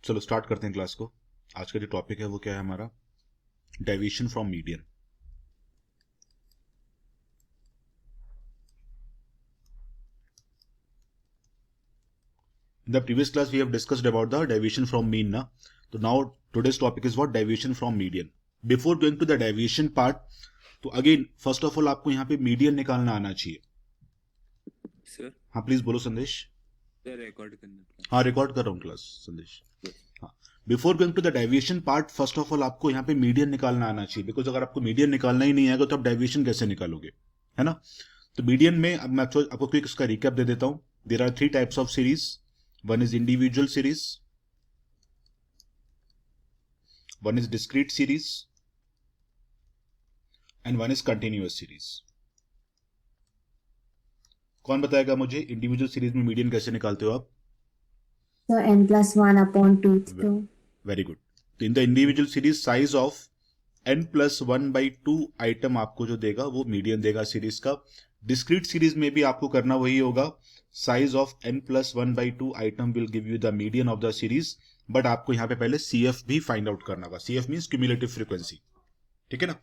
चलो स्टार्ट करते हैं क्लास को। आज का जो टॉपिक है वो क्या है हमारा, deviation from median. In the previous class we have discussed about the deviation from mean na. So now today's topic is what deviation from median. Before going to the deviation part, तो again first of all आपको यहाँ पे median निकालना आना चाहिए। Sir हाँ please बोलो संदेश। सर रिकॉर्ड करना। हाँ रिकॉर्ड कर रहा हूँ क्लास संदेश। हाँ, before going to the deviation part first of all आपको यहाँ पे मीडियन निकालना आना चाहिए, बिकॉज अगर आपको मीडियन निकालना ही नहीं आएगा तो आप डेविएशन कैसे निकालोगे, है ना। तो मीडियन में अब मैं आपको क्विक इसका रिकैप दे देता हूँ। There are 3 types of series. One is individual series, one is discrete series and one is continuous series. कौन बताएगा मुझे इंडिविजुअल सीरीज में मीडियन कैसे निकालते हो आप? So n+1/2. So very good. तो in the individual series size of n+1/2 item आपको जो देगा वो मीडियन देगा सीरीज का। डिस्क्रीट सीरीज में भी आपको करना वही होगा, size of n+1/2 item will give you the median of the series, but आपको यहां पे पहले CF भी फाइंड आउट करना होगा। CF मींस क्यूमुलेटिव फ्रीक्वेंसी, ठीक है ना।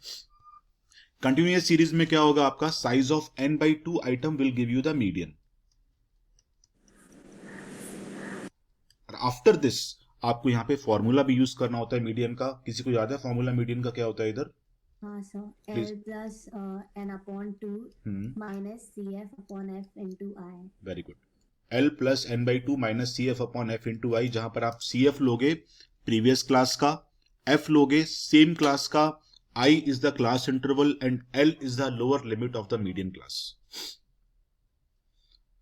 कंटिन्यूअस सीरीज में क्या होगा आपका, size of n/2 item will give you the median. After this आपको यहाँ पे फॉर्मूला भी यूज करना होता है मीडियन का। किसी को याद है फॉर्मूला मीडियन का क्या होता है इधर? so Please. L+n/2 minus CF/F into I. Very good. L+n/2 minus CF/F into I, जहां पर आप CF लोगे प्रीवियस क्लास का, F लोगे सेम क्लास का, I is the class interval and L is the lower limit of the median class.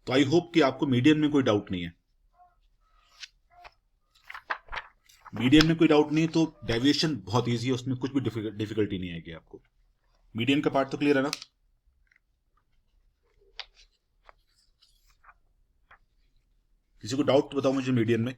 तो I hope कि आपको मीडियन में कोई डाउट नहीं है। मीडियन में कोई डाउट नहीं तो डेविएशन बहुत इजी है, उसमें कुछ भी डिफिकल्टी नहीं आएगी आपको। मीडियन का पार्ट तो क्लियर है ना? किसी को डाउट तो बताओ मुझे मीडियन में।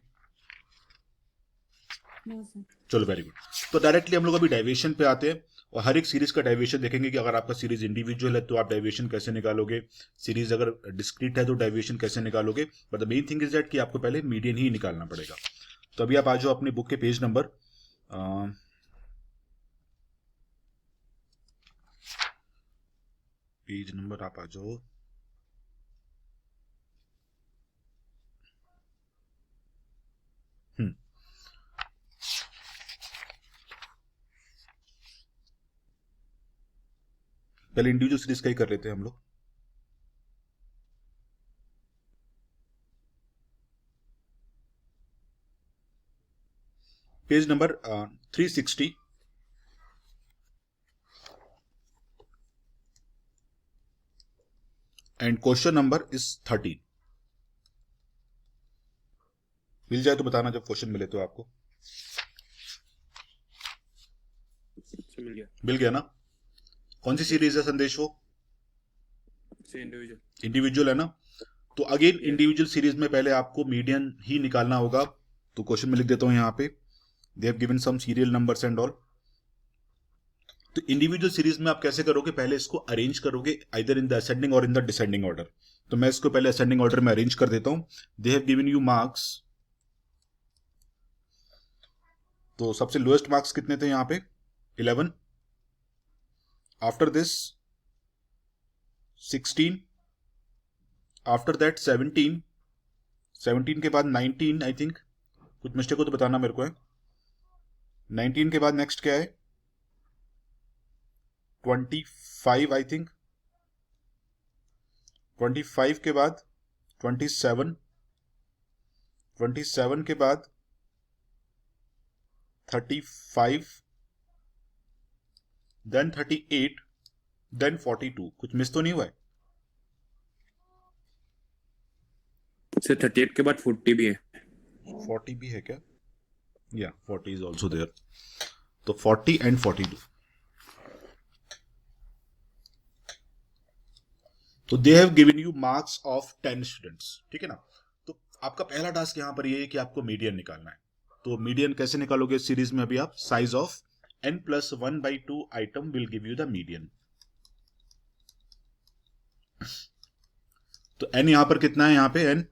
No, sir. चलो वेरी गुड। तो डायरेक्टली हम लोग अभी डेविएशन पे आते हैं और हर एक सीरीज का डेविएशन देखेंगे कि अगर आपका सीरीज इंडिविजुअल है तो आप डेविएशन कैसे निकालोगे, सीरीज अगर डिस्क्रीट है तो डेविएशन कैसे निकालोगे। But the main thing is that कि आपको पहले मीडियन ही निकालना पड़ेगा। तो अभी आप आ जाओ अपने बुक के पेज नंबर आप आ जाओ पहले इंडिविजुअल सीरीज का ही कर लेते हैं हम लोग। Page number 360 and question number is 13। मिल जाए तो बताना जब क्वेश्चन मिले तो आपको। मिल गया ना? कौन सी सीरीज है संदेश? वो इंडिविजुअल है ना। तो अगेन इंडिविजुअल सीरीज में पहले आपको मीडियन ही निकालना होगा। तो क्वेश्चन में लिख देता हूं यहां पे, they have given some serial numbers and all. तो इंडिविजुअल सीरीज में आप कैसे करोगे, पहले इसको अरेंज करोगे आइदर इन द असेंडिंग और इन द डिसेंडिंग ऑर्डर। तो मैं इसको पहले असेंडिंग ऑर्डर में अरेंज कर देता हूं। दे हैव गिवन यू मार्क्स, तो सबसे लोएस्ट मार्क्स कितने थे यहां पे? 11। आफ्टर दिस 16, आफ्टर दैट 17, 17 के बाद 19, आई थिंक कुछ मिस्टेक हो तो बताना मेरे को है। 19 के बाद नेक्स्ट क्या है? 25 आई थिंक। 25 के बाद 27, 27 के बाद 35, देन 38, देन 42। कुछ मिस तो नहीं हुआ है? सर 38 के बाद 40 भी है। 40 भी है क्या? या 40 इज ऑल्सो देयर। तो 40 एंड 42। तो they have given you marks of 10 students, ठीक है ना। तो आपका पहला टास्क यहां पर ये है कि आपको मीडियन निकालना है। तो मीडियन कैसे निकालोगे इस सीरीज में? अभी आप size of n+1/2 item will give you the median. तो n यहां पर कितना है? यहां पे n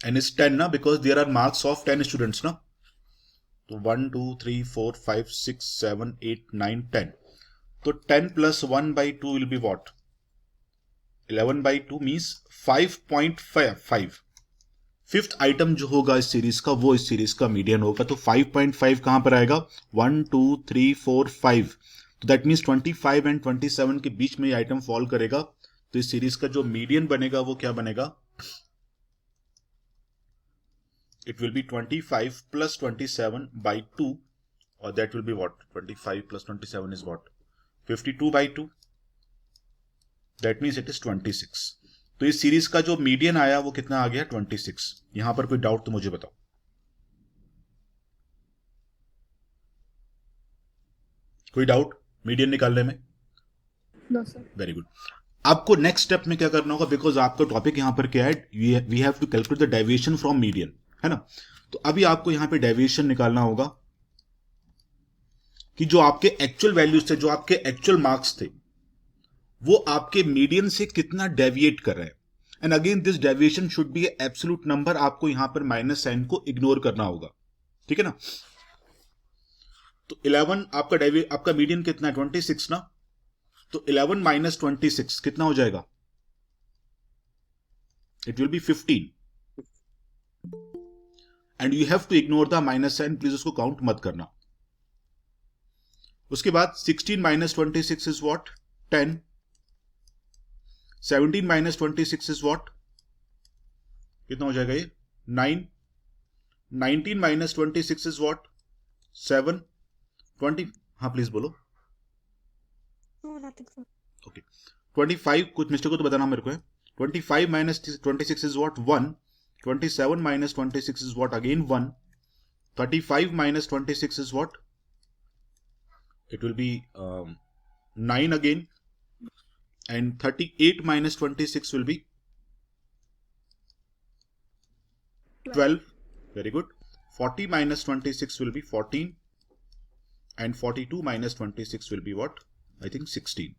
and is 10 ना, because there are marks of 10 students ना. तो 1 2 3 4 5 6 7 8 9 10. तो 10 plus 1 by 2 will be what? 11 by 2 means 5.5. Fifth item जो होगा इस सीरीज का वो इस सीरीज का मीडियन होगा. तो 5.5 कहां पर आएगा? 1 2 3 4 5. तो दैट मीन्स 25 एंड 27 के बीच में ये आइटम फॉल करेगा. तो इस सीरीज का जो मीडियन बनेगा वो क्या बनेगा? It will be 25 plus 27 by 2, or that will be what? 25 plus 27 is what? 52 by 2. That means it is 26. तो इस सीरीज का जो मीडियन आया वो कितना आ गया? 26. यहां पर कोई डाउट तो मुझे बताओ. कोई डाउट मीडियन निकालने में? No sir. Very good. आपको नेक्स्ट स्टेप में क्या करना होगा? बिकॉज आपका टॉपिक यहां पर क्या है? We have to calculate the deviation from median, है ना. तो अभी आपको यहां पे डेविएशन निकालना होगा कि जो आपके एक्चुअल वैल्यूज थे, जो आपके एक्चुअल मार्क्स थे, वो आपके मीडियन से कितना डेविएट कर रहे हैं. And again this deviation should be absolute number. आपको यहां पर माइनस साइन को इग्नोर करना होगा, ठीक है ना. तो 11 आपका मीडियन कितना है? 26 ना. तो 11 माइनस 26 कितना हो जाएगा? It will be 15. And you have to ignore the minus sign. Please उसको काउंट मत करना. उसके बाद 16 minus 26 is what? 10. 17 minus 26 is what? कितना हो जाएगा ये? 9. 19 माइनस 26 इज व्हाट? 7. 20. हाँ प्लीज बोलो. ओके. 25 कुछ मिस्टेक हो तो बताना मेरे को है. 25 minus 26 is what? 1. 27 minus 26 is what? Again 1. 35 minus 26 is what? It will be 9 again. And 38 minus 26 will be 12. Very good. 40 minus 26 will be 14. And 42 minus 26 will be what? I think 16.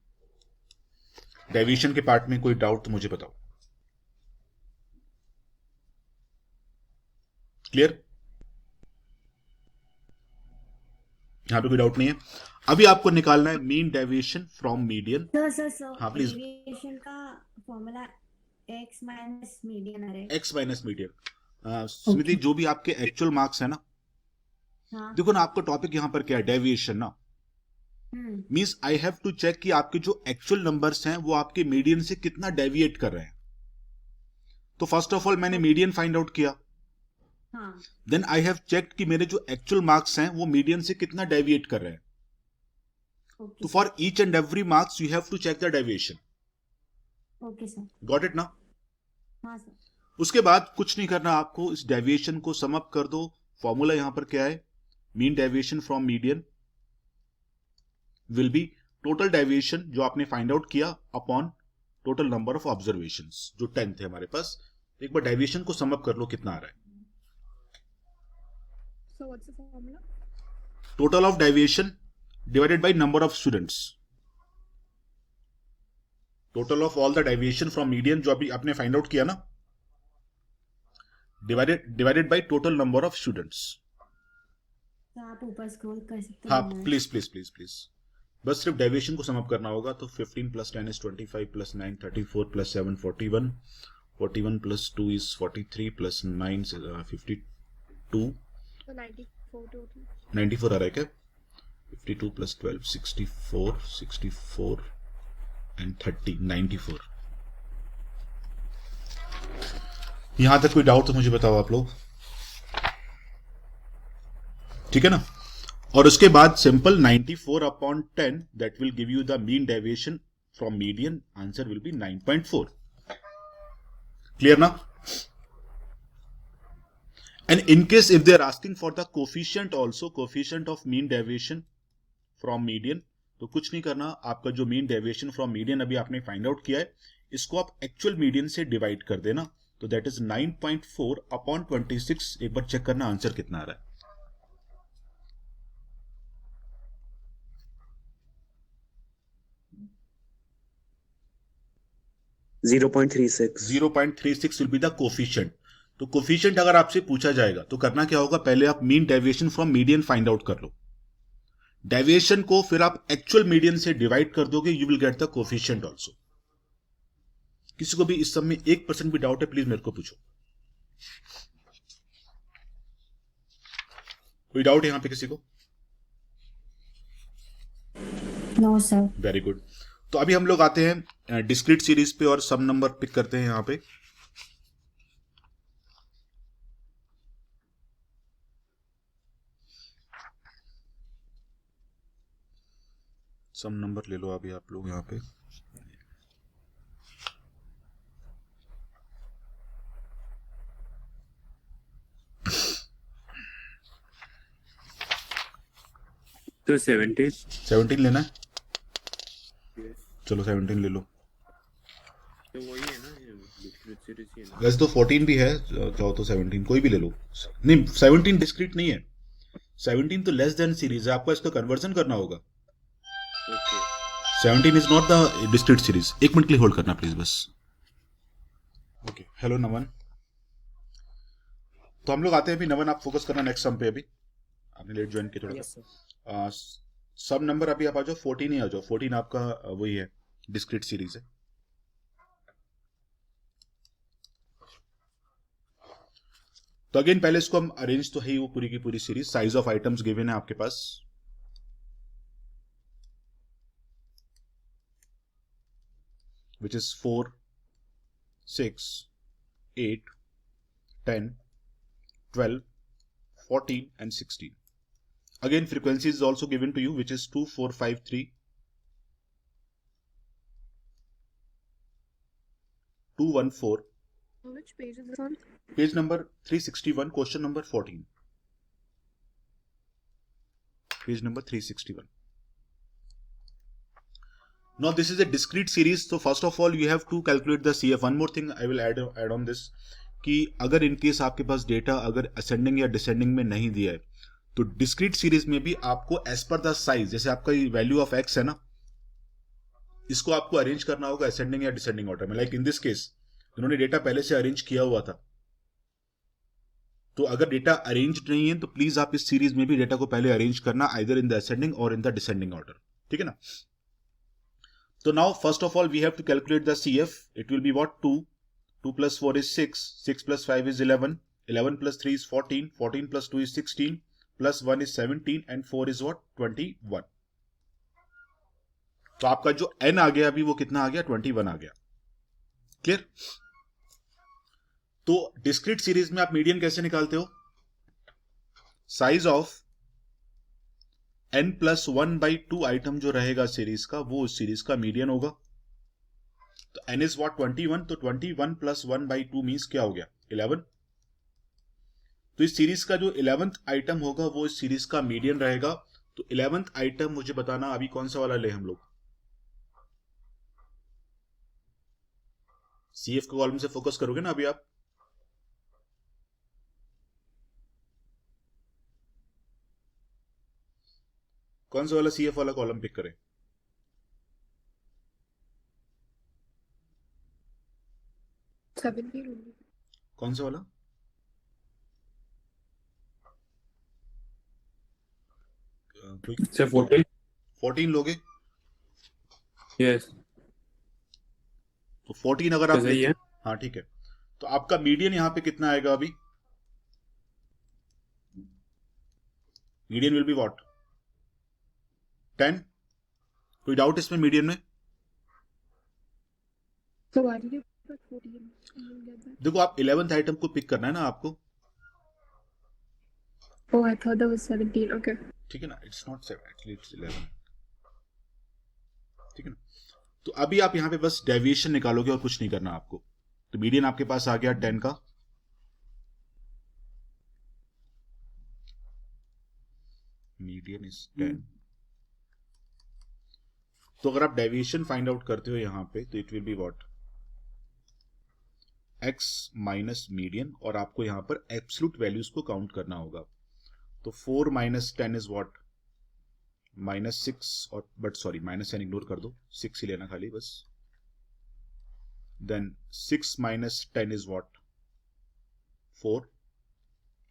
Deviation के part में कोई doubt तो मुझे बताओ. Clear? यहां पे कोई doubt नहीं है. अभी आपको निकालना है mean deviation from median. Sir हाँ, please. डेविएशन का फॉर्मूला x माइनस मीडियन है. X minus median. स्मृति, जो भी आपके एक्चुअल मार्क्स है ना, हाँ. देखो ना, आपका टॉपिक यहां पर क्या है? डेविएशन ना. Means I have to check कि आपके जो एक्चुअल नंबर्स हैं वो आपके मीडियन से कितना डेविएट कर रहे हैं. तो फर्स्ट ऑफ ऑल मैंने मीडियन फाइंड आउट किया. देन आई हैव चेक्ड कि मेरे जो एक्चुअल मार्क्स हैं वो मीडियन से कितना डेविएट कर रहे हैं. तो for each and every marks you have to check the deviation. Okay sir. Got it ना? हाँ सर. उसके बाद कुछ नहीं करना आपको. इस डेविएशन को सम अप कर दो. फॉर्मूला यहां पर क्या है? Mean deviation from median will B total deviation जो आपने फाइंड आउट किया upon total number of observations, जो 10 थे हमारे पास. एक बार डेविएशन को सम अप कर लो, कितना आ रहा है? So what's the formula? Total of deviation divided by number of students. Total of all the deviation from median जो अभी आपने फाइंड आउट किया ना, divided by total number of students. तो आप ऊपर स्क्रॉल कर सकते हाँ हैं. Please please please please. बस सिर्फ डेविएशन को सम अप करना होगा. तो 15 plus 10 is 25 plus 9 34 plus 7 41. 41 plus 2 is 43 plus 9 is 52. So 94 total. 94 आ रहा है क्या? 52 plus 12 64 64 and 30 94. यहां तक कोई डाउट तो मुझे बताओ आप लोग. ठीक है ना? और उसके बाद simple 94 upon 10 that will give you the mean deviation from median. Answer will be 9.4. Clear ना? And in case if they are asking for the coefficient also, coefficient of mean deviation from median, तो कुछ नहीं करना. आपका जो mean deviation from median अभी आपने find out किया है, इसको आप एक्चुअल मीडियन से डिवाइड कर देना. तो दैट इज 9.4 अपॉन 26. एक बार चेक करना आंसर कितना आ रहा है. 0.36. 0.36 will be the coefficient. तो कोफिशिएंट अगर आपसे पूछा जाएगा तो करना क्या होगा, पहले आप mean deviation from median find out कर लो, डेविएशन को फिर आप एक्चुअल मीडियन से डिवाइड कर दोगे, you will get the coefficient also. किसी को भी इस सब में 1% भी डाउट है प्लीज मेरे को पूछो। कोई डाउट है यहां पे किसी को? No sir. Very good. तो अभी हम लोग आते हैं डिस्क्रीट सीरीज पे और सम नंबर पिक करते हैं यहां पे। सम नंबर ले लो अभी आप लोग यहां पे। तो 17 17 लेना है, चलो 17 ले लो। तो वही है ना, ये डिस्क्रीट सीरीज ही है ना। वैसे तो 14 भी है, चाहो तो 17 कोई भी ले लो। नहीं 17 डिस्क्रीट नहीं है, 17 तो लेस देन सीरीज है, आपको इसका कन्वर्जन करना होगा। Okay 17 is not the discrete series. एक मिनट के लिए होल्ड करना प्लीज बस। ओके हेलो नमन। तो हम लोग आते हैं अभी, नमन आप फोकस करना नेक्स्ट सम पे। अभी आपने लेट ज्वाइन किया थोड़ा सा। सम नंबर अभी आप आ जाओ 14 ही आ जाओ, 14 आपका वही है, डिस्क्रीट सीरीज है। तो अगेन पहले इसको हम अरेंज तो है ही वो पूरी की पूरी series, size of items given है आपके पास। Which is 4, 6, 8, 10, 12, 14 and 16. Again frequency is also given to you, which is 2, 4, 5, 3, 2, 1, 4. Which page is this on? Page number 361, question number 14. Page number 361. Now this is a discrete series, so first of all you have to calculate the CF. One more thing I will add on this, कि अगर in case आपके पास data अगर ascending या descending में नहीं दिया है तो डिस्क्रीट सीरीज में भी आपको एज पर द साइज, जैसे आपका वैल्यू ऑफ एक्स है ना, इसको आपको अरेंज करना होगा असेंडिंग या डिसेंडिंग ऑर्डर में। लाइक इन दिस केस उन्होंने डेटा पहले से अरेंज किया हुआ था, तो अगर डेटा अरेंज नहीं है तो प्लीज आप इस सीरीज में भी डेटा को पहले अरेंज करना, आइदर इन द असेंडिंग और इन द डिसेंडिंग ऑर्डर, ठीक है ना। तो now first of all we have to calculate the CF. It will be what 2 plus 4 is 6, 6 plus 5 is 11, 11 plus 3 is 14, 14 plus 2 is 16, plus 1 is 17 and 4 is what 21. तो आपका जो n आ गया अभी वो कितना आ गया 21 आ गया। क्लियर? तो डिस्क्रीट सीरीज में आप मीडियन कैसे निकालते हो? साइज ऑफ n+1/2 आइटम जो रहेगा सीरीज का वो उस सीरीज का मीडियन होगा। तो n इज व्हाट 21, तो 21 + 1/2 मींस क्या हो गया 11। तो इस सीरीज का जो 11th आइटम होगा वो इस सीरीज का मीडियन रहेगा। तो 11th आइटम मुझे बताना अभी कौन सा वाला ले हम लोग। CF के कॉलम से फोकस करोगे ना अभी आप। कौन सा वाला CF वाला कॉलम पिक करें? कौन सा वाला? सर 14 14 लोगे? यस तो 14 अगर आप सही है। हाँ ठीक है। तो आपका मीडियन यहां पे कितना आएगा अभी? Median will be what 10। कोई डाउट इसमें मीडियन में? So why did you put 14? I didn't get that. देखो आप 11th आइटम को पिक करना है ना आपको, Oh, I thought that was 17. Okay. ठीक है ना। इट्स नॉट 7 एक्चुअली इट्स 11, ठीक है ना। तो अभी आप यहां पे बस डेविएशन निकालोगे और कुछ नहीं करना आपको। तो मीडियन आपके पास आ गया 10 का। Median is 10। तो अगर आप डेविएशन फाइंड आउट करते हो यहां पे तो it will be what x minus median, और आपको यहां पर एब्सोल्यूट वैल्यूज को काउंट करना होगा। तो 4 - 10 इज व्हाट -6, और बट सॉरी -10 इग्नोर कर दो, 6 ही लेना खाली बस। Then 6 - 10 is what 4,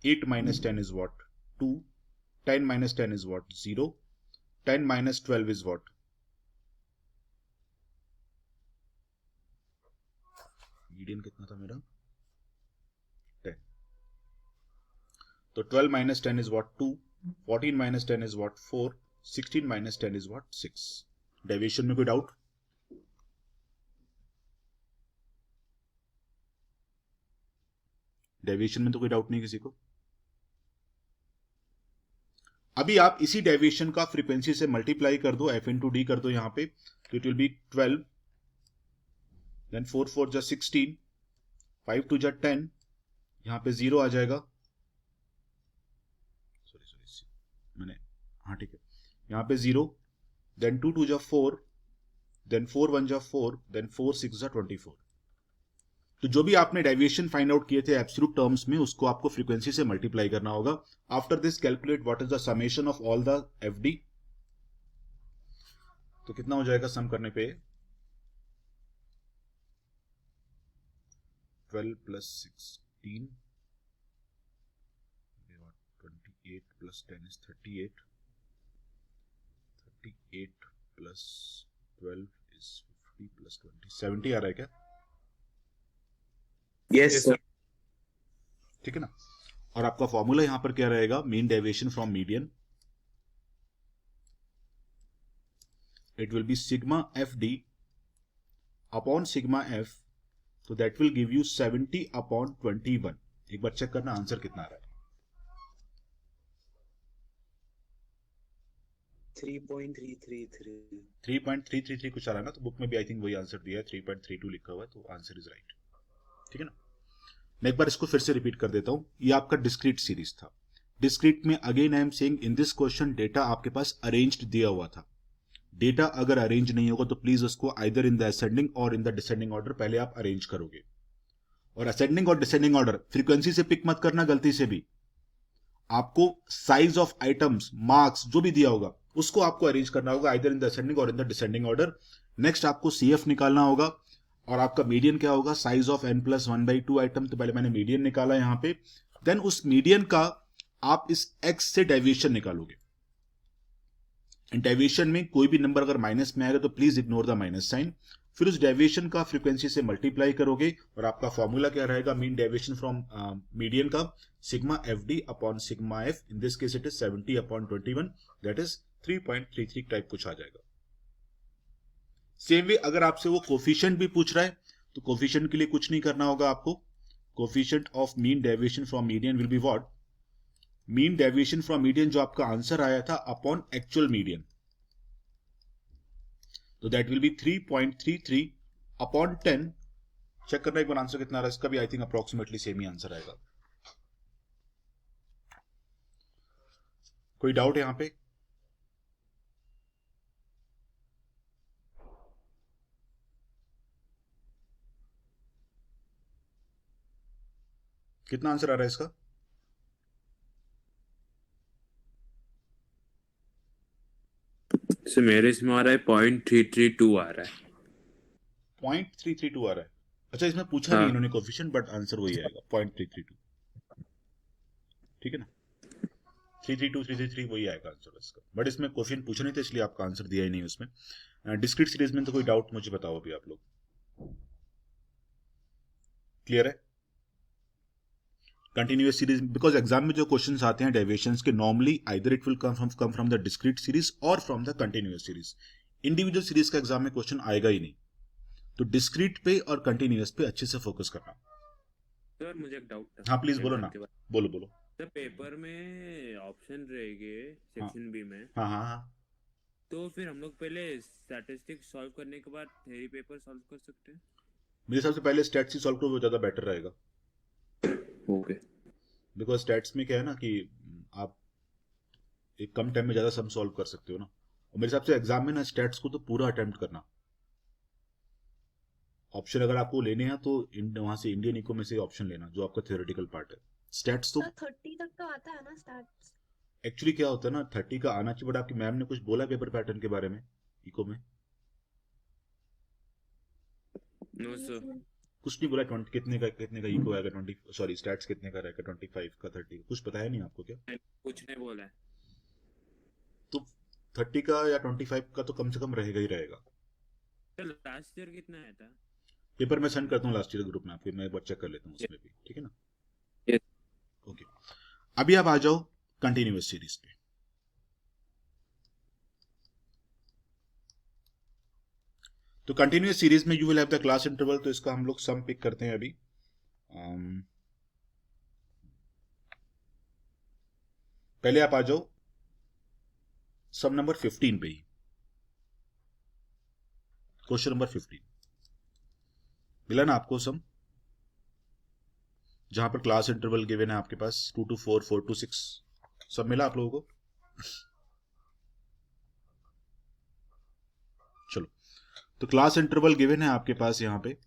8 minus 10 is what? 2, 10 minus 10 is what? 0, 10 minus 12 is what? Median कितना था मेरा? 10. तो 12 minus 10 is what? 2, 14 minus 10 is what? 4, 16 minus 10 is what? 6. Deviation में कोई डाउट? डेविएशन में तो कोई डाउट नहीं किसी को? अभी आप इसी डेविएशन का फ्रीक्वेंसी से मल्टीप्लाई कर दो, f इंटू डी कर दो यहां पे, तो इट विल बी 12, देन 4 4 जा 16, 5 2 जा 10, यहां पे 0 आ जाएगा, मैंने, हाँ ठीक है, यहां पे 0, देन 2 2 जा 4, देन 4 1 जा 4, देन 4 6 जा 24. तो जो भी आपने डेविएशन फाइंड आउट किए थे एब्सोल्यूट टर्म्स में, उसको आपको फ्रीक्वेंसी से मल्टीप्लाई करना होगा. After this calculate what is the summation of all the FD. तो कितना हो जाएगा सम करने पे? 12 plus 16, 28 plus 10 is 38, 38 plus 12 is 50 plus 20, 70 आ रहा है क्या? Yes sir. ठीक है ना. और आपका फॉर्मूला यहां पर क्या रहेगा? Mean deviation from median, it will be sigma F D upon sigma F, तो that will give you 70 upon 21. एक बार चेक करना आंसर कितना आ रहा है. 3.333. 3.333 कुछ आ रहा है ना, तो बुक में भी आई थिंक वही आंसर दिया है, 3.32 लिखा हुआ है, तो आंसर इज राइट. ठीक है ना. मैं एक बार इसको फिर से रिपीट कर देता हूं. ये आपका डिस्क्रीट सीरीज था. डिस्क्रीट में again I am saying in this question data आपके पास अरेंज्ड दिया हुआ था. डेटा अगर अरेंज नहीं होगा तो प्लीज उसको आइदर इन द असेंडिंग और इन द डिसेंडिंग ऑर्डर पहले आप अरेंज करोगे. और असेंडिंग और डिसेंडिंग ऑर्डर फ्रीक्वेंसी से पिक मत करना गलती से भी. आपको साइज ऑफ आइटम्स, मार्क्स जो भी दिया होगा उसको आपको अरेंज करना होगा आइदर इन द असेंडिंग और in the descending order. Next आपको सीएफ निकालना होगा और आपका मीडियन क्या होगा? Size of n plus 1/2 item. तो पहले मैंने मीडियन निकाला यहां पे, देन उस मीडियन का आप इस x से डेविएशन निकालोगे. डेविएशन में कोई भी नंबर अगर माइनस में आएगा तो please ignore the minus sign. फिर उस डेविएशन का फ्रीक्वेंसी से मल्टीप्लाई करोगे और आपका फॉर्मूला क्या रहेगा? मीन डेविएशन फ्रॉम मीडियन का sigma F D upon sigma F. In this case it is 70 upon 21, that is 3.33 type कुछ आ जाएगा. सेम वे अगर आपसे वो कोफिशिएंट भी पूछ रहा है तो कोफिशिएंट के लिए कुछ नहीं करना होगा आपको. Coefficient of mean deviation from median will be what? Mean deviation from median जो आपका आंसर आया था अपॉन एक्चुअल मीडियन, तो that will be 3.33 upon 10. Check करना एक बार आंसर कितना आ रहा है इसका भी. I think approximately same he answer आएगा. कोई डाउट यहां पे? कितना आंसर आ रहा है इसका? सर मेरे इसमें आ रहा है 0.332 आ रहा है. 0.332 आ रहा है. अच्छा, इसमें पूछा हाँ. नहीं इन्होंने कोफिशिएंट, बट आंसर वही आएगा 0.332. ठीक है ना. 332 333 वही आएगा आंसर इसका. बट इसमें कोफिशिएंट पूछा नहीं था इसलिए आपका आंसर दिया ही नहीं उसमें. डिस्क्रीट सीरीज में तो कोई डाउट मुझे बताओ अभी आप लोग. क्लियर है? कंटिन्यूअस सीरीज, बिकॉज एग्जाम में जो क्वेश्चंस आते हैं डेविएशंस के, normally either it will come from the discrete series और from the continuous series. Individual series का एग्जाम में क्वेश्चन आएगा ही नहीं. तो डिस्क्रीट पे और कंटिन्यूअस पे अच्छे से फोकस करना. सर मुझे एक डाउट था. हाँ प्लीज बोलो ना. बोलो बोलो. सर पेपर में ऑप्शन रहेंगे सेक्शन बी में, हाँ हाँ हाँ. तो फिर हम लोग पहले स्टैटिस्टिक्स सॉल्व करने के बाद थ्योरी पेपर सॉल्व कर सकते हैं. मेरे हिसाब से पहले स्टैट्स ही सॉल्व करो, वो ज्यादा बेटर रहेगा. ओके. बिकॉज स्टैट्स में क्या है ना कि आप एक कम टाइम में ज्यादा सम सॉल्व कर सकते हो ना. और मेरे हिसाब से एग्जाम में ना स्टैट्स को तो पूरा अटेम्प्ट करना. ऑप्शन अगर आपको लेने हैं तो वहां से इंडियन इको में से ऑप्शन लेना जो आपका थ्योरेटिकल पार्ट है. स्टैट्स तो 30 तक तो आता है ना स्टैट्स. एक्चुअली क्या होता है ना, 30 का आना चाहिए. बट आपकी मैम ने कुछ बोला पेपर पैटर्न के बारे में इको में? No sir. कुछ नहीं बोला 20 कितने का इको आएगा 20 सॉरी स्टैट्स कितने का रहेगा 25 का 30 कुछ बताया नहीं आपको क्या? कुछ नहीं बोला है। तो 30 का या 25 का तो कम से कम रहेगा ही रहेगा। तो लास्ट ईयर कितना आया था? पेपर मैं सेंड करता हूँ लास्ट ईयर ग्रुप में आपके, मैं एक बार चेक कर लेता हूँ उसमें भी, ठीक है ना? Yes. ओके, अभी आप आ जाओ कंटिन्यूअस सीरीज पे। तो कंटिन्यूअस सीरीज में you will have the class interval, तो इसका हम लोग सम पिक करते हैं अभी। पहले आप आ जाओ सम नंबर 15 पे ही, क्वेश्चन नंबर 15 मिला ना आपको सम, जहां पर क्लास इंटरवल गिवन है आपके पास 2 to 4, 4 to 6, सब मिला आप लोगों को? चलो, तो क्लास इंटरवल गिवन है आपके पास यहां पे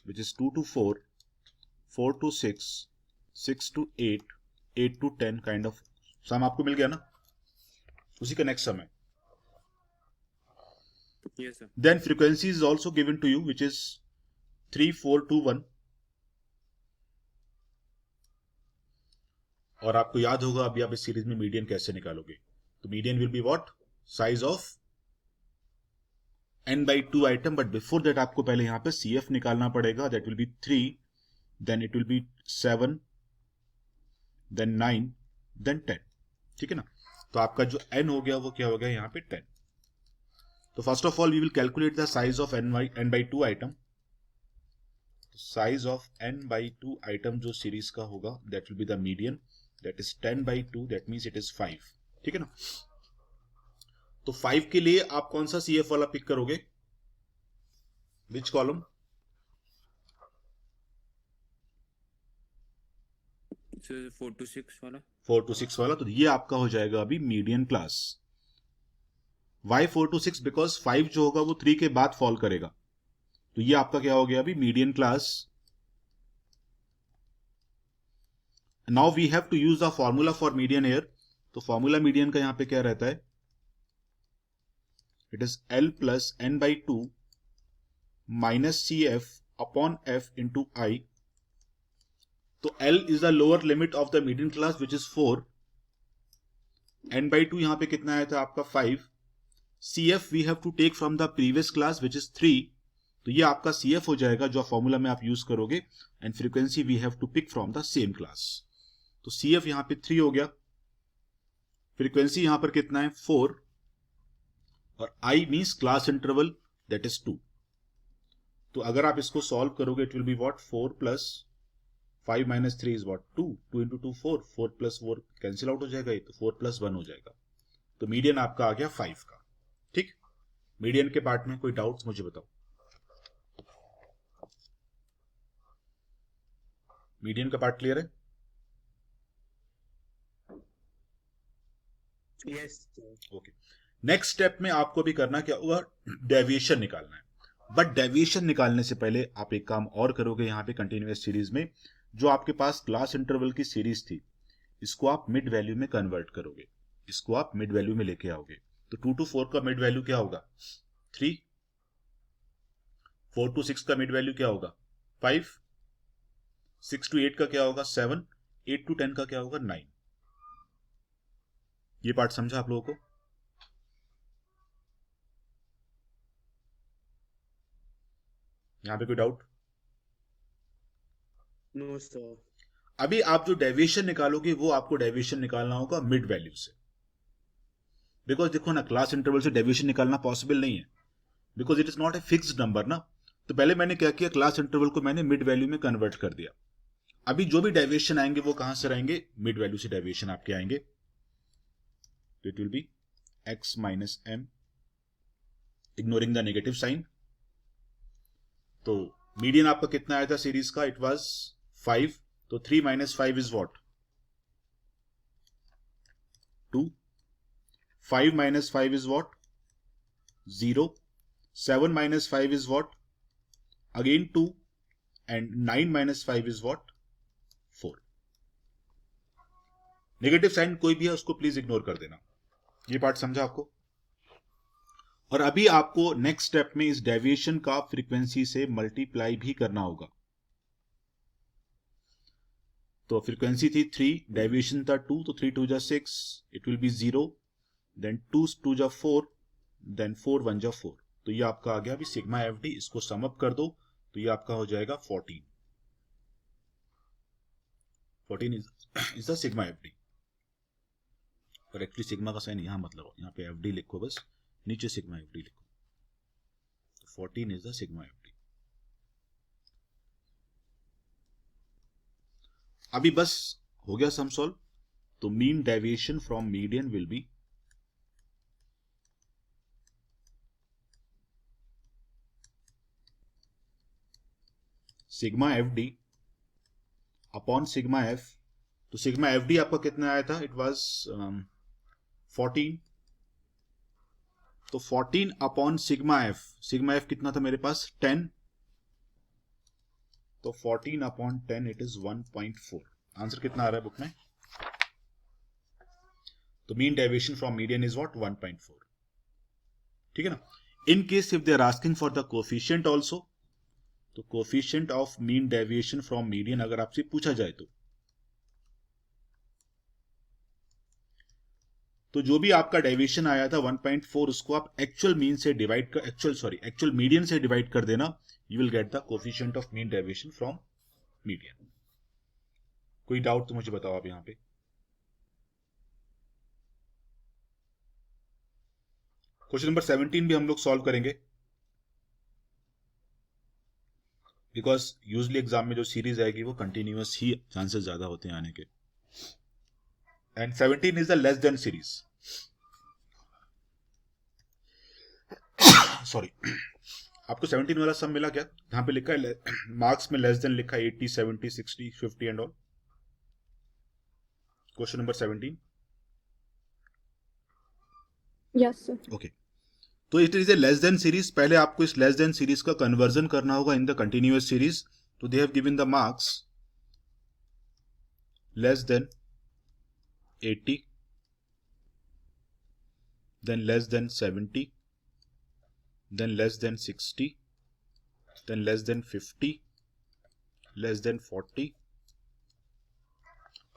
which is 2 to 4, 4 to 6, 6 to 8, 8 to 10 kind of some आपको मिल गया ना? उसी का नेक्स्ट सम है। Yes, sir. Then frequency is also given to you, which is 3, 4, 2, 1. और आपको याद होगा अभी आप इस सीरीज में मीडियन कैसे निकालोगे? तो median will be what? Size of n by 2 item, but before that आपको पहले यहां पे CF निकालना पड़ेगा, that will be 3, then it will be 7, then 9, then 10, ठीक है ना? तो आपका जो n हो गया वो क्या हो गया यहां पे 10। तो first of all we will calculate the size of n by 2 item. Size of n by 2 item जो सीरीज का होगा that will be the median, that is 10 by 2, that means it is 5, ठीक है ना? तो 5 के लिए आप कौन सा CF वाला पिक करोगे? विच कॉलम? So 4 to 6 वाला। 4 to 6 वाला, तो ये आपका हो जाएगा अभी median class. Why 4 to 6? Because 5 जो होगा वो 3 के बाद फॉल करेगा, तो ये आपका क्या हो गया अभी median class. Now we have to use the formula for median here. तो फॉर्मूला मीडियन का यहां पे क्या रहता है? It is L plus n by 2 minus CF upon F into I। तो L is the lower limit of the median class which is 4, n by 2 यहां पे कितना आया था आपका 5, CF we have to take from the previous class which is 3, तो ये आपका CF हो जाएगा जो फॉर्मूला में आप यूज करोगे, and frequency we have to pick from the same class. तो CF यहां पे 3 हो गया, फ्रीक्वेंसी यहां पर कितना है 4, और I means class interval that is 2। तो अगर आप इसको सॉल्व करोगे it will be what 4 plus 5 minus 3 is what 2, 2 into 2 4, 4 plus 4 cancel out हो जाएगा, तो 4 प्लस 1 हो जाएगा। तो मीडियन आपका आ गया 5 का, ठीक? मीडियन के पार्ट में कोई डाउट्स मुझे बताओ? मीडियन का पार्ट क्लियर है? Yes, ओके, नेक्स्ट स्टेप में आपको भी करना क्या होगा? डेविएशन निकालना है। बट डेविएशन निकालने से पहले आप एक काम और करोगे यहां पे कंटिन्यूअस सीरीज में, जो आपके पास क्लास इंटरवल की सीरीज थी इसको आप मिड वैल्यू में कन्वर्ट करोगे, इसको आप मिड वैल्यू में लेके आओगे। तो 2 to 4 का मिड वैल्यू क्या होगा 3, 4 to 6 का मिड वैल्यू क्या होगा 5, 6 to 8 का क्या होगा 7, 8 to 10 का क्या होगा 9। ये पार्ट समझा आप लोगों को? यहां पे कोई डाउट? no sir। अभी आप जो डेविएशन निकालोगे वो आपको डेविएशन निकालना होगा मिड वैल्यू से, बिकॉज देखो ना क्लास इंटरवल से डेविएशन निकालना पॉसिबल नहीं है, because it is not a fixed number ना। तो पहले मैंने क्या किया, क्लास इंटरवल को मैंने मिड वैल्यू में कन्वर्ट कर दिया। अभी जो भी डेविएशन आएंगे वो कहां से आएंगे? मिड वैल्यू से डेविएशन आपके आएंगे। तो it will be x minus m, ignoring the negative sign. तो मीडियन आपका कितना आया था सीरीज का? इट वाज 5, तो 3 minus 5 is what 2, 5 minus 5 is what 0, 7 minus 5 is what again 2, and 9 minus 5 is what 4। Negative sign कोई भी है उसको प्लीज इग्नोर कर देना। ये पार्ट समझा आपको? और अभी आपको नेक्स्ट स्टेप में इस डेविएशन का फ्रीक्वेंसी से मल्टीप्लाई भी करना होगा। तो फ्रीक्वेंसी थी 3, डेविएशन था 2, तो 3 2 जा 6, इट विल बी 0, देन 2 2 जा 4, देन 4 1 जा 4। तो ये आपका आ गया अभी सिग्मा एफ डी। इसको सम अप कर दो तो ये आपका हो जाएगा 14। 14 is the sigma F D. और एक्चुअली सिग्मा का साइन यहां मतलब यहाँ पे एफ डी लिखो, बस नीचे सिग्मा एफ डी लिखो। तो 14 is the sigma F D. अभी बस हो गया सम सॉल्व। तो mean deviation from median will be sigma F D upon sigma F. तो सिग्मा एफ डी आपका कितना आया था? It was 14। तो 14 upon sigma F. Sigma F कितना था मेरे पास? 10। तो 14 अपॉन 10 इट इज 1.4। आंसर कितना आ रहा है बुक में? तो mean deviation from median is what? 1.4। ठीक है ना। In case if they are asking for the coefficient also, तो coefficient of mean deviation from median अगर आपसे पूछा जाए तो जो भी आपका डेविएशन आया था 1.4, उसको आप एक्चुअल मीन से डिवाइड कर एक्चुअल मीडियन से डिवाइड कर देना। You will get the coefficient of mean deviation from median. कोई डाउट तो मुझे बताओ आप यहां पे। क्वेश्चन नंबर 17 भी हम लोग सॉल्व करेंगे, बिकॉज यूजली एग्जाम में जो सीरीज आएगी वो कंटिन्यूअस ही चांसेस ज्यादा होते हैं आने के। And 17 is the less than series. Sorry, आपको 17 वाला सम मिला क्या? यहां पे लिखा है मार्क्स में लेस देन लिखा है 80 70 60 50 and all. Question number 17। Yes sir. Okay, तो it is a less than series. पहले आपको इस लेस देन सीरीज का कन्वर्जन करना होगा इन द कंटिन्यूअस सीरीज। तो they have given the marks less than 80, then less than 70, then less than 60, then less than 50, less than 40,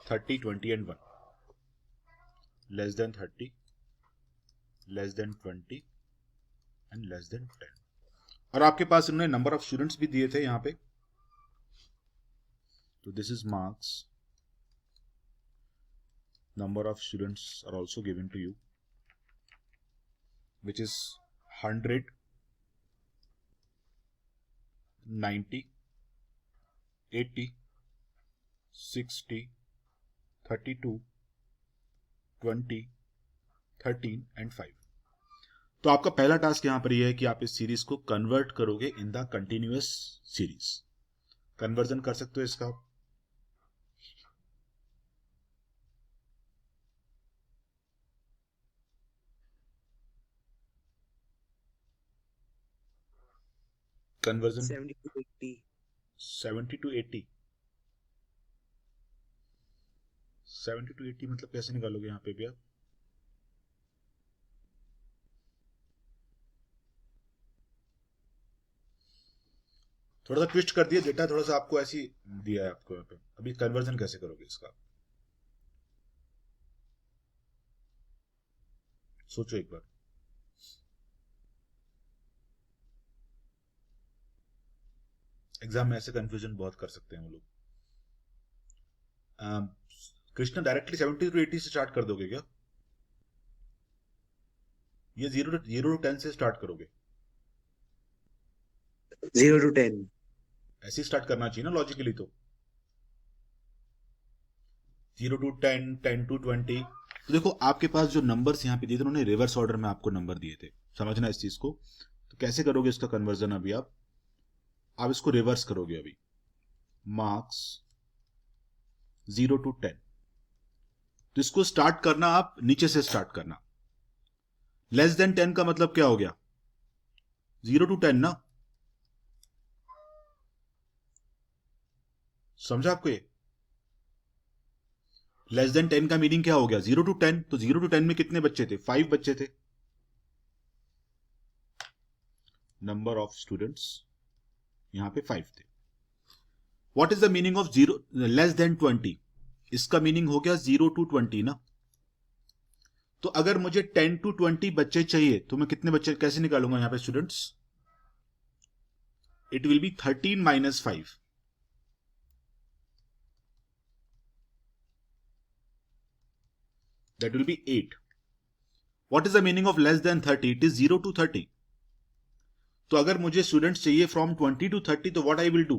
30, 20 and 1, less than 30, less than 20 and less than 10। और आपके पास इन्होंने number of students भी दिए थे यहां पे। तो this is marks, number of students are also given to you, which is 100, 90, 80, 60, 32, 20, 13 and 5। तो आपका पहला टास्क यहां पर यह है कि आप इस सीरीज को कन्वर्ट करोगे इन द कंटिन्यूअस सीरीज। कन्वर्जन कर सकते हो इसका। Conversion 70 to 80। 70 to 80। 70 to 80 मतलब कैसे निकालोगे यहाँ पे भी आप? थोड़ा सा ट्विस्ट कर दिया डेटा, थोड़ा सा आपको ऐसी दिया है आपको यहाँ पे। अभी कन्वर्जन कैसे करोगे इसका? सोचो एक बार। एग्जाम में ऐसे कंफ्यूजन बहुत कर सकते हैं वो लोग। कृष्णा डायरेक्टली 70 to 80 से स्टार्ट कर दोगे क्या? ये 0 to 10 से स्टार्ट करोगे? 0 to 10। ऐसे स्टार्ट करना चाहिए ना लॉजिकली। तो 0 to 10, 10 to 20। तो देखो आपके पास जो नंबर्स यहाँ पे दिए थे उन्होंने रिवर्स ऑर्डर में आपको नंबर दिए थे, समझना इस चीज को। तो कैसे करोगे इसका कन्वर्जन? अभी आप इसको रिवर्स करोगे। अभी मार्क्स 0 to 10, तो इसको स्टार्ट करना आप नीचे से स्टार्ट करना। लेस देन 10 का मतलब क्या हो गया? 0 to 10 ना, समझा आपको ये? लेस देन 10 का मीनिंग क्या हो गया? 0 to 10। तो 0 to 10 में कितने बच्चे थे? 5 बच्चे थे। नंबर ऑफ स्टूडेंट्स यहां पे 5 थे. What is the meaning of 0 less than 20? इसका मीनिंग हो गया 0 to 20 ना. तो अगर मुझे 10 to 20 बच्चे चाहिए तो मैं कितने बच्चे कैसे निकालूंगा यहां पे students? It will B 13 minus 5. That will be 8. What is the meaning of less than 30? It is 0 to 30. तो अगर मुझे स्टूडेंट्स चाहिए फ्रॉम 20 to 30 तो what I will do?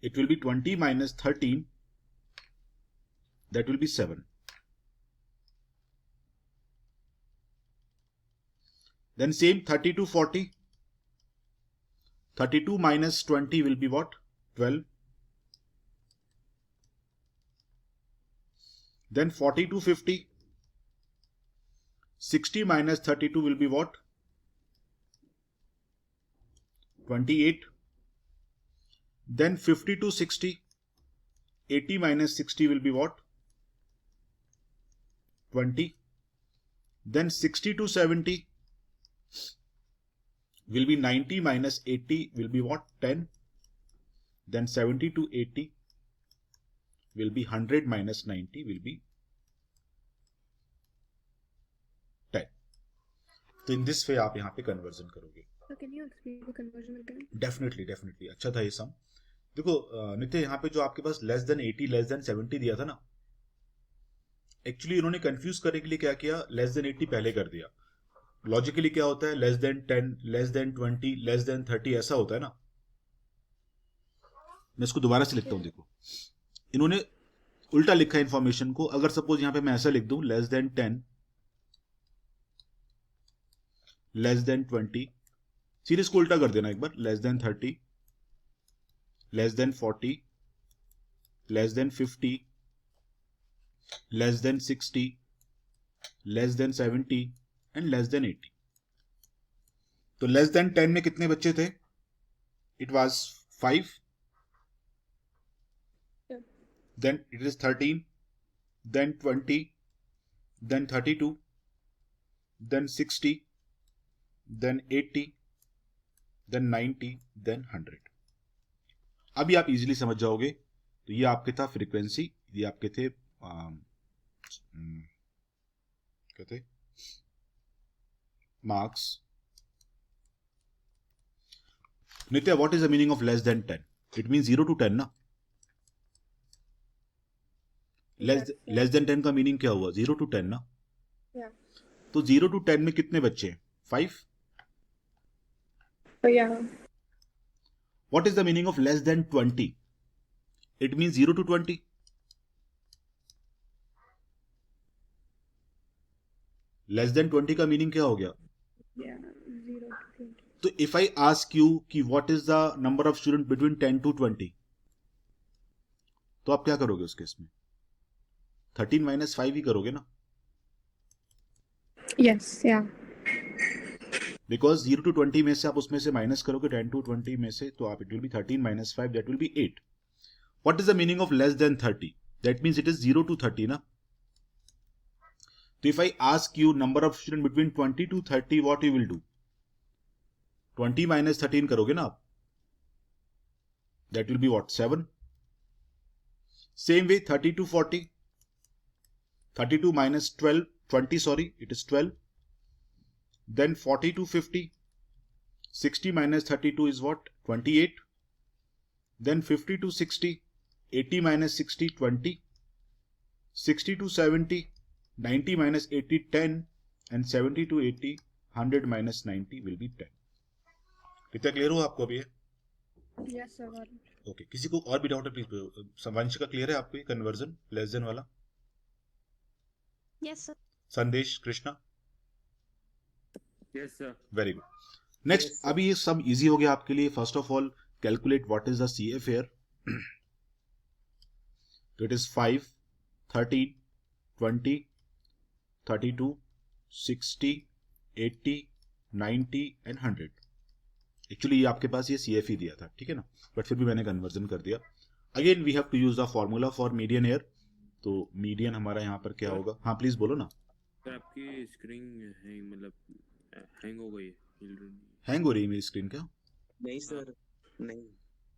It will be 20 minus 13. That will be 7. Then same 30 to 40. 32 minus 20 will be what? 12. Then 40 to 50. 60 minus 32 will be what? 28. Then 50 to 60. 80 minus 60 will be what? 20. Then 60 to 70 will be 90 minus 80 will be what? 10. Then 70 to 80 will be 100 minus 90 will be 10. तो in this way आप यहाँ पे conversion करोगे. So can you explain the conversion again? Definitely definitely अच्छा था ये सम. देखो नित्य यहाँ पे जो आपके पास लेस देन 80 लेस देन 70 दिया था ना, एक्चुअली इन्होंने कंफ्यूज करने के लिए क्या किया, लेस देन 80 पहले कर दिया. लॉजिकली क्या होता है, less than 10 less than 20 less than 30 ऐसा होता है ना. मैं इसको दोबारा से लिखता हूं. देखो इन्होंने उल्टा लिखा है इंफॉर्मेशन को. अगर सपोज यहां पे मैं ऐसा लिख दूं, less than 10 less than 20, series को उल्टा कर देना एक बार, less than 30 less than 40 less than 50 less than 60 less than 70 and less than 80. तो लेस देन 10 में कितने बच्चे थे? It was 5. Yeah. Then it is 13, then 20, then 32, then 60, then 80, then 90, then 100. अभी आप इजीली समझ जाओगे. तो ये आपके था फ्रीक्वेंसी, ये आपके थे क्या थे मार्क्स. नित्य, what is the meaning of less than 10? It mean 0 to 10 ना. लेस देन 10 का मीनिंग क्या हुआ? 0 to 10 ना. Yeah. तो 0 to 10 में कितने बच्चे हैं? 5. Oh yeah. What is the meaning of less than 20? It means 0 to 20. Less than 20 का मीनिंग क्या हो गया? Yeah. 0 to 20. तो if I ask you कि what is the number of students between 10 to 20, तो आप क्या करोगे उस केस में? 13 minus 5 ही करोगे ना. Yes. Yeah. बिकॉज 0 to 20 में से आप उसमें से माइनस करोगे 10 to 20 में से, तो आप it will B 13 minus 5, that will B 8. What is the meaning of less than 30? That means it is 0 to 30 ना. तो if I ask you number of student between 20 to 30, what you will do? 20 minus 13 करोगे ना आप, that will be what? 7. Same way 30 to 40, 32 minus 12 20 sorry, it is 12. Then 40 to 50, 60 minus 32 is what? 28. Then 50 to 60, 80 minus 60, 20. 60 to 70, 90 minus 80, 10. And 70 to 80, 100 minus 90 will be 10. कितना clear हो आपको अभी? Yes, sir. got it. Okay, किसी को और भी doubt है please. वंश का क्लियर है आपको ये कन्वर्जन लेस देन वाला? Yes, sir. संदेश, Krishna? Yes, sir. Very good. Next, अभी ये सब इजी हो गया आपके लिए. First of all calculate what is the CF here. तो इट इज 5, 13, 20, 32, 60, 80, 90 एंड 100. एक्चुअली ये आपके पास ये CF ही दिया था, ठीक है ना, बट फिर भी मैंने कन्वर्जन कर दिया. Again we have to use the formula for median here. तो मीडियन हमारा यहाँ पर क्या होगा? हाँ प्लीज बोलो ना. सर आपकी स्क्रीन है मतलब हैंग हो गई हिल रही हैंग हो रही है मेरी स्क्रीन क्या? नहीं सर, नहीं।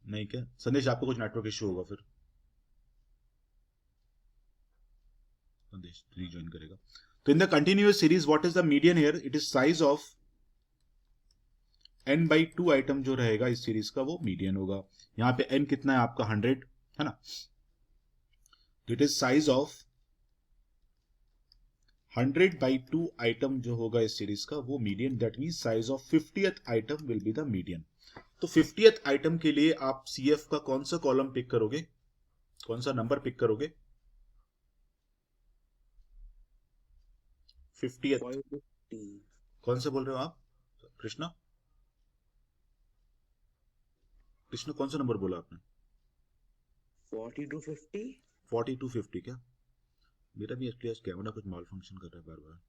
नहीं क्या संदेश, आपको कुछ नेटवर्क इशू होगा फिर। संदेश रीजॉइन करेगा। तो in the continuous series what is the median here? It is size of n by 2 item जो रहेगा इस सीरीज का वो मीडियन होगा। यहाँ पे n कितना है आपका 100 है ना, तो it is size of 100 by 2 item जो होगा इस सीरीज का वो median, that mean size of 50th item will be the median. तो 50th आइटम के लिए आप CF का कौन सा कॉलम पिक करोगे, कौन सा नंबर पिक करोगे? 50th 40 कौन सा बोल रहे हो आप कृष्णा? कृष्णा कौन सा नंबर बोला आपने? 40 to 50। 40 to 50 क्या? मेरा भी एक्चुअली कैमरा कुछ माल फंक्शन कर रहा है बार बार,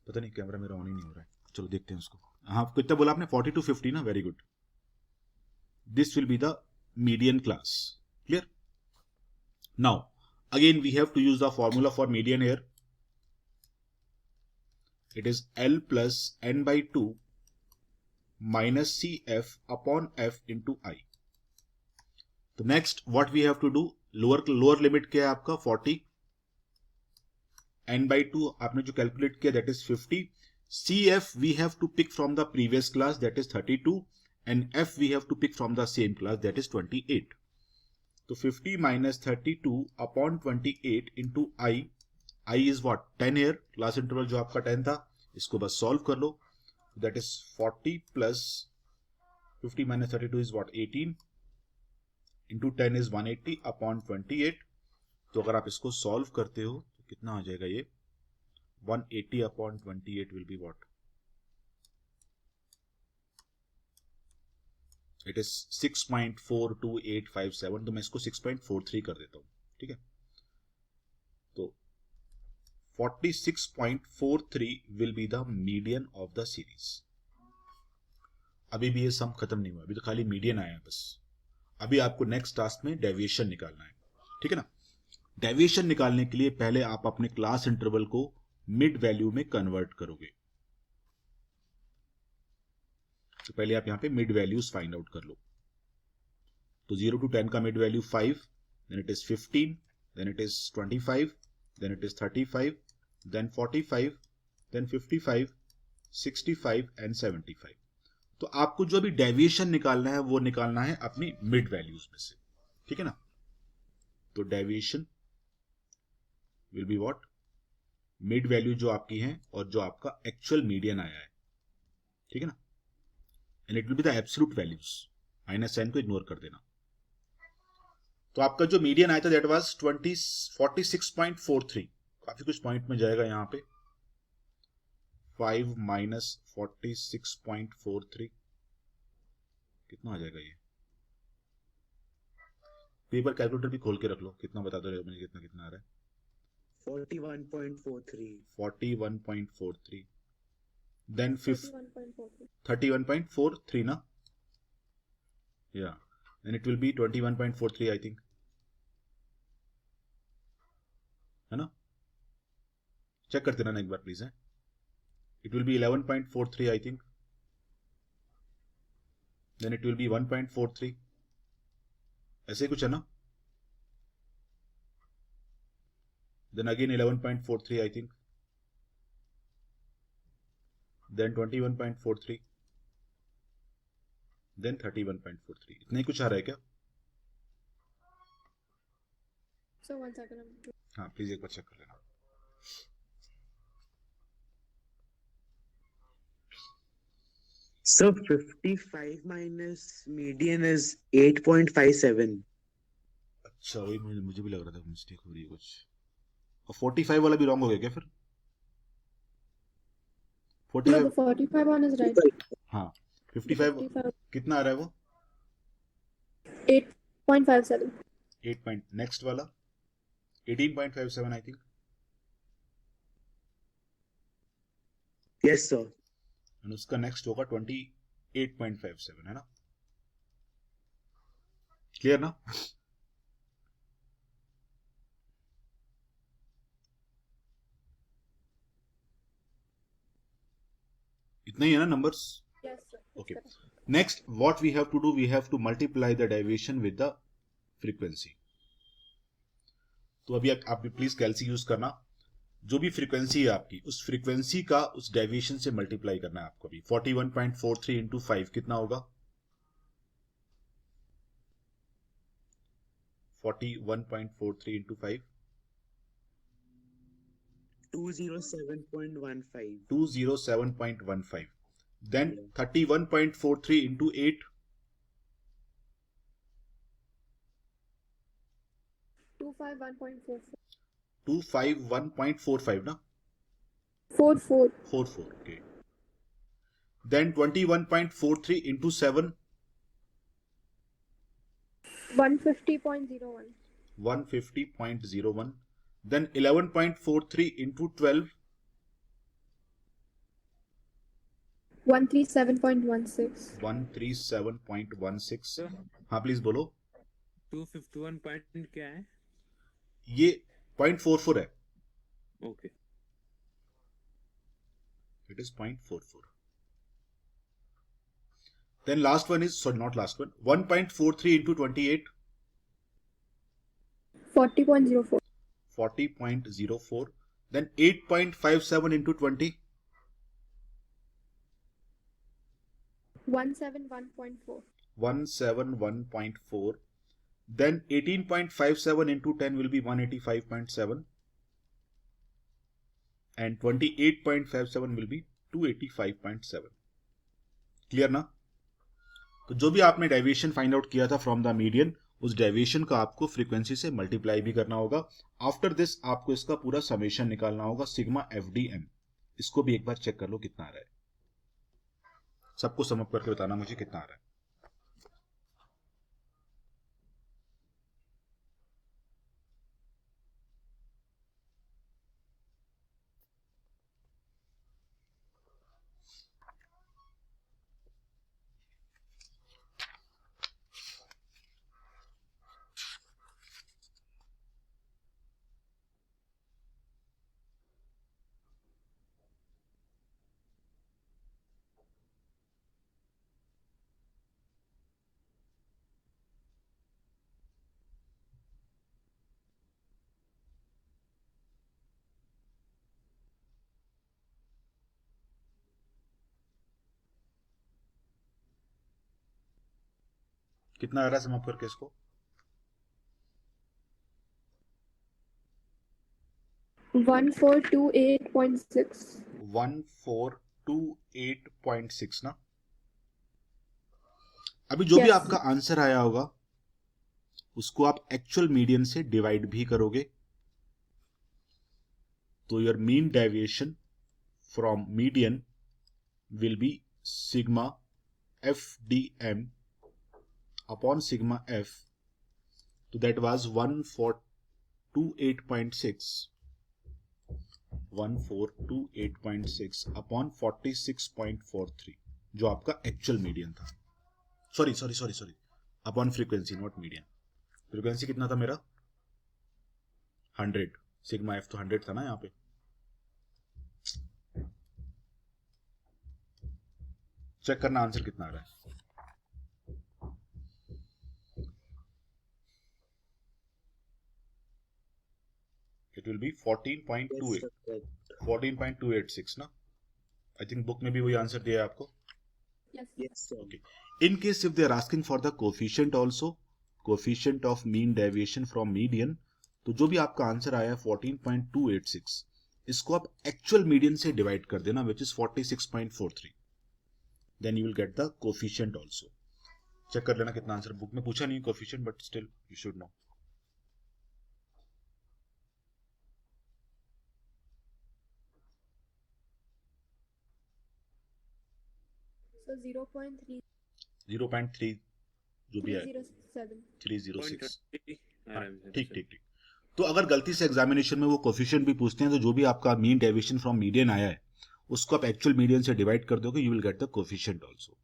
पता नहीं कैमरा मेरा ऑन ही नहीं हो रहा है। चलो देखते हैं उसको। हाँ कितना बोला आपने? 40 to 50 ना, very good. This will be the median class. Clear? Now again we have to use the formula for median here. It is L plus n by 2 minus CF upon F into I। तो next what we have to do, lower limit क्या है आपका 40, n by 2 आपने जो calculate किया that is 50, CF we have to pick from the previous class that is 32 and F we have to pick from the same class that is 28। तो 50 minus 32 upon 28 into I is what 10 here, class interval जो आपका 10 था, इसको बस solve कर लो, that is 40 plus 50 minus 32 is what 18 into 10 is 180 upon 28। तो अगर आप इसको सॉल्व करते हो तो कितना आ जाएगा ये 180 upon 28 will be what, it is 6.42857। तो मैं इसको 6.43 कर देता हूं, ठीक है। तो 46.43 will be the median of the series। अभी भी ये सम खत्म नहीं हुआ, अभी तो खाली मीडियन आया है बस। अभी आपको नेक्स्ट टास्क में डेविएशन निकालना है, ठीक है ना। डेविएशन निकालने के लिए पहले आप अपने क्लास इंटरवल को मिड वैल्यू में कन्वर्ट करोगे। तो पहले आप यहां पे मिड वैल्यूज फाइंड आउट कर लो। तो 0 to 10 का mid value 5, then it is 15, then it is 25, then it is 35, then 45, then 55, 65 and 75। तो आपको जो भी डेविएशन निकालना है वो निकालना है अपनी मिड वैल्यूज में से, ठीक है ना। तो deviation will be what, mid value जो आपकी है और जो आपका एक्चुअल मीडियन आया है, ठीक है ना, and it will be the absolute values, minus sign को इग्नोर कर देना। तो आपका जो मीडियन आया था दैट वाज 46.43, काफी कुछ पॉइंट में जाएगा यहाँ पे। 5 minus 46.43 कितना आ जाएगा ये? पेपर कैलकुलेटर भी खोल के रख लो, कितना बता दो मुझे, कितना कितना आ रहा है? 41.43। 41.43 देन 31.43 31.43 ना, या then it will be 21.43 I think, है ना। चेक करते ना एक बार प्लीज है। It will be 11.43 I think, then it will be 1.43, ऐसे कुछ है ना, then again 11.43 I think, then 21.43, then 31.43, इतना ही कुछ आ रहा है क्या? So 1 second. हाँ प्लीज एक बार चेक कर लेना। So 55 minus median is 8.57। अच्छा वही मुझे भी लग रहा था मिस्टेक हो रही है कुछ। और 45 वाला भी रॉन्ग हो गया क्या फिर? No, 45 the 45 one is right. हाँ, The 55 55 कितना आ रहा है वो? 8.57. 8 पॉइंट, नेक्स्ट वाला 18.57 आई थिंक, Yes sir। और उसका नेक्स्ट होगा 28.57, है ना। क्लियर ना? इतना ही है ना numbers? Yes, sir. That's Okay. correct. Next, what we have to do, we have to multiply the deviation with the frequency. तो अभी आप भी प्लीज कैलसी यूज करना। जो भी फ्रीक्वेंसी है आपकी, उस फ्रीक्वेंसी का उस डेविएशन से मल्टीप्लाई करना है आपको भी। 41.43 इंटू 5 कितना होगा? 41.43 इंटू 5 207.15. 207.15. Then Yeah. 31.43 into 8 251.44. 251.45 ना? 44. 44. Okay. Then 21.43 into 7 150.01. 150.01. Then 11.43 into 12 137.16. 137.16. हाँ प्लीज बोलो। 251 पॉइंट क्या है? ये 0.44 है। Okay It is 0.44. Then last one is, sorry, not last one. 1.43 into 28 40.04. 40.04. Then 8.57 into 20 171.4. 171.4. Then 18.57 into 10 will be 185.7. And 28.57 will be 285.7. Clear ना? तो जो भी आपने डेविएशन फाइंड आउट किया था फ्रॉम द मीडियन, उस डेविएशन का आपको फ्रीक्वेंसी से मल्टीप्लाई भी करना होगा। आफ्टर दिस आपको इसका पूरा समेशन निकालना होगा, सिग्मा FDM। इसको भी एक बार चेक कर लो कितना आ रहा है। सबको सम अप करके बताना मुझे कितना आ रहा है। कितना आ रहा है सम अप करके इसको? 1428.6. 1428.6 ना? अभी जो भी Yes. आपका आंसर आया होगा उसको आप एक्चुअल मीडियन से डिवाइड भी करोगे, तो your mean deviation from median will be sigma FDM upon sigma F। तो दैट वाज 1428.6 1428.6 अपॉन 46.43, जो आपका एक्चुअल मीडियन था। Sorry upon frequency, not median. Frequency कितना था मेरा? 100। सिग्मा F तो 100 था ना यहाँ पे। चेक करना आंसर कितना आ रहा है। It will B 14.28 Yes, sir. Correct. 14.286 ना? आई थिंक बुक में भी वही आंसर दिया है आपको। Yes. Yes, sir. Okay. In case if they are asking for the coefficient also, coefficient of mean deviation from median, तो जो भी आपका आंसर आया है 14.286, इसको आप एक्चुअल मीडियन से डिवाइड कर देना, which is 46.43. Then you will get the coefficient also. Check कर लेना कितना आंसर। बुक में पूछा नहीं coefficient, but still you should know. So 0.3. 0.3 जो भी है 307. 306। 0.20 हाँ, आराम से ठीक। तो अगर गलती से एग्जामिनेशन में वो कोफिशिएंट भी पूछते हैं, तो जो भी आपका मीन डेविएशन फ्रॉम मीडियन आया है उसको आप एक्चुअल मीडियन से डिवाइड कर दोगे, you will get the coefficient also.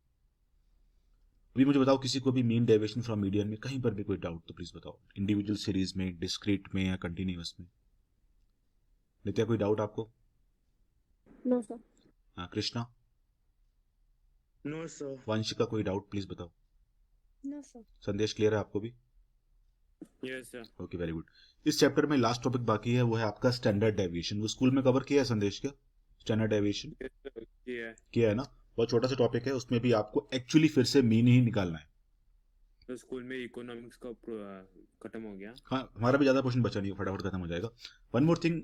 अभी मुझे बताओ, किसी को भी मीन डेविएशन फ्रॉम मीडियन में कहीं पर भी कोई डाउट तो प्लीज बताओ, इंडिविजुअल सीरीज में, डिस्क्रीट में या कंटिन्यूअस में। नित्या कोई डाउट आपको? No, sir. हाँ कृष्णा? No, sir. वंश का कोई डाउट प्लीज बताओ। No, sir. संदेश क्लियर है आपको भी? Yes sir. Okay very good. इस चैप्टर में लास्ट टॉपिक बाकी है, वो है आपका स्टैंडर्ड डेविएशन। वो स्कूल में कवर किया है संदेश का स्टैंडर्ड डेविएशन? यस सर, ये है। किया है ना? बहुत छोटा सा टॉपिक है, उसमें भी आपको एक्चुअली फिर से मीन ही निकालना है। तो स्कूल में इकोनॉमिक्स का खत्म हो गया। हाँ, हमारा भी ज्यादा क्वेश्चन बचा नहीं है, फटाफट खत्म हो जाएगा। One more thing,